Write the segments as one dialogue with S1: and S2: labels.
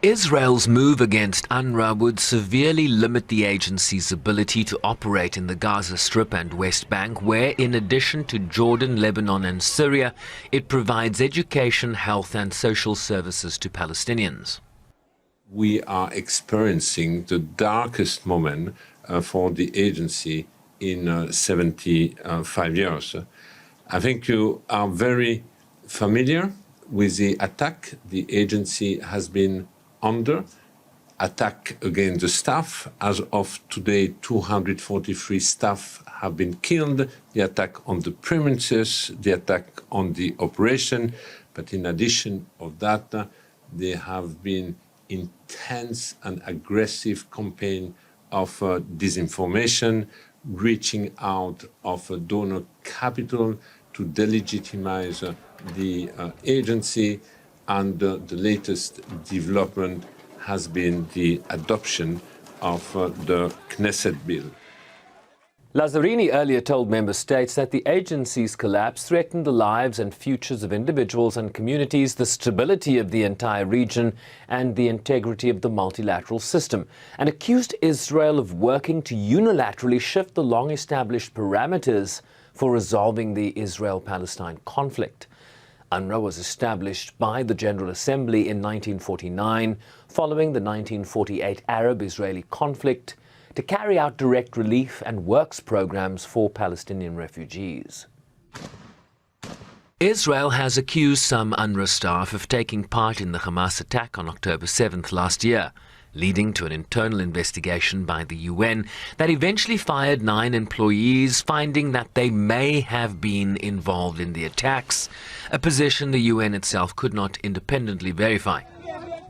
S1: Israel's move against UNRWA would severely limit the agency's ability to operate in the Gaza Strip and West Bank, where, in addition to Jordan, Lebanon and Syria, it provides education, health and social services to Palestinians.
S2: We are experiencing the darkest moment for the agency in 75 years. I think you are very familiar with the attack the agency has been under. Attack against the staff. As of today, 243 staff have been killed. The attack on the premises, the attack on the operation. But in addition of that, there have been intense and aggressive campaign of disinformation, reaching out of donor capital to delegitimize the agency, and the latest development has been the adoption of the Knesset bill.
S1: Lazzarini earlier told member states that the agency's collapse threatened the lives and futures of individuals and communities, the stability of the entire region and the integrity of the multilateral system, and accused Israel of working to unilaterally shift the long-established parameters for resolving the Israel-Palestine conflict. UNRWA was established by the General Assembly in 1949, following the 1948 Arab-Israeli conflict, to carry out direct relief and works programs for Palestinian refugees. Israel has accused some UNRWA staff of taking part in the Hamas attack on October 7th last year, leading to an internal investigation by the UN that eventually fired 9 employees, finding that they may have been involved in the attacks, a position the UN itself could not independently verify.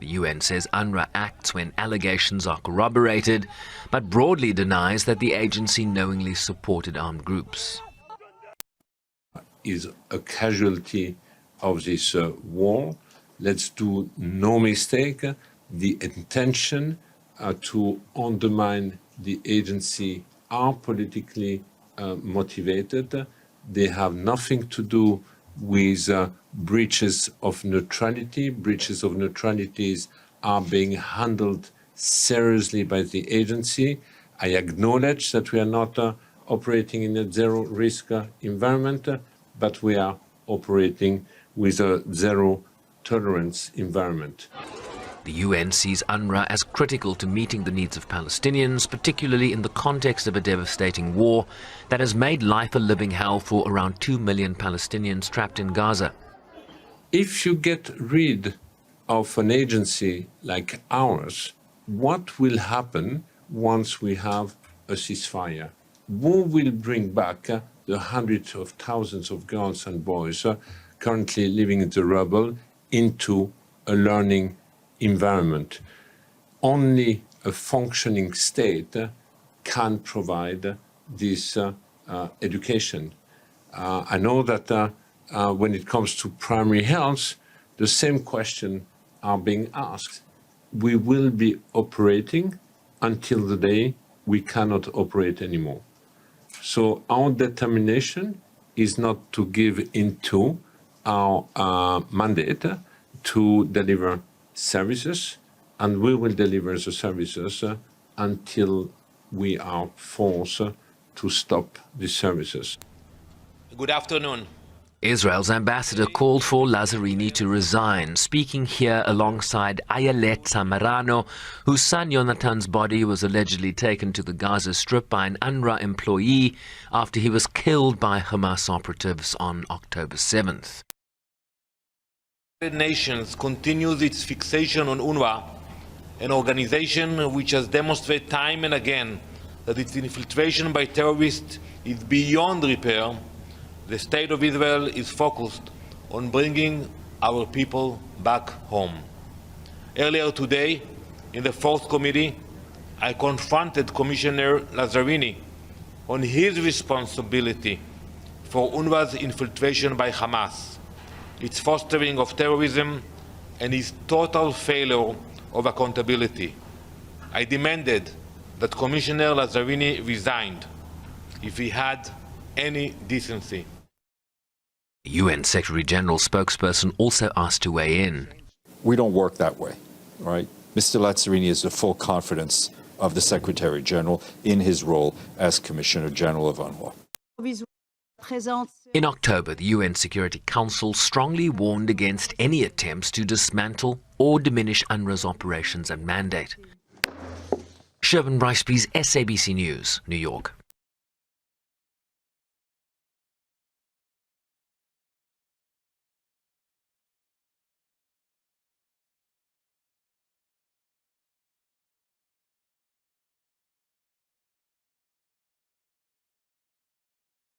S1: The UN says UNRWA acts when allegations are corroborated, but broadly denies that the agency knowingly supported armed groups.
S2: Is a casualty of this war. Let's do no mistake. The intention to undermine the agency are politically motivated. They have nothing to do with breaches of neutrality. Breaches of neutralities are being handled seriously by the agency. I acknowledge that we are not operating in a zero-risk environment, but we are operating with a zero-tolerance environment.
S1: The UN sees UNRWA as critical to meeting the needs of Palestinians, particularly in the context of a devastating war that has made life a living hell for around 2 million Palestinians trapped in Gaza.
S2: If you get rid of an agency like ours, what will happen once we have a ceasefire? Who will bring back the hundreds of thousands of girls and boys currently living in the rubble into a learning environment? Only a functioning state can provide this education. I know that when it comes to primary health, the same question are being asked. We will be operating until the day we cannot operate anymore. So our determination is not to give into our mandate to deliver services, and we will deliver the services until we are forced to stop the services.
S3: Good afternoon.
S1: Israel's ambassador called for Lazzarini to resign, speaking here alongside Ayelet Samarano, whose son Yonatan's body was allegedly taken to the Gaza Strip by an UNRWA employee after he was killed by Hamas operatives on October 7th.
S3: The United Nations continues its fixation on UNRWA, an organization which has demonstrated time and again that its infiltration by terrorists is beyond repair. The State of Israel is focused on bringing our people back home. Earlier today, in the Fourth Committee, I confronted Commissioner Lazzarini on his responsibility for UNRWA's infiltration by Hamas, its fostering of terrorism, and its total failure of accountability. I demanded that Commissioner Lazzarini resigned if he had any decency.
S1: The UN Secretary General spokesperson also asked to weigh in.
S4: We don't work that way, right? Mr. Lazzarini has the full confidence of the Secretary General in his role as Commissioner General of UNRWA.
S1: In October, the UN Security Council strongly warned against any attempts to dismantle or diminish UNRWA's operations and mandate. Shervin Bryce, please, SABC News, New York.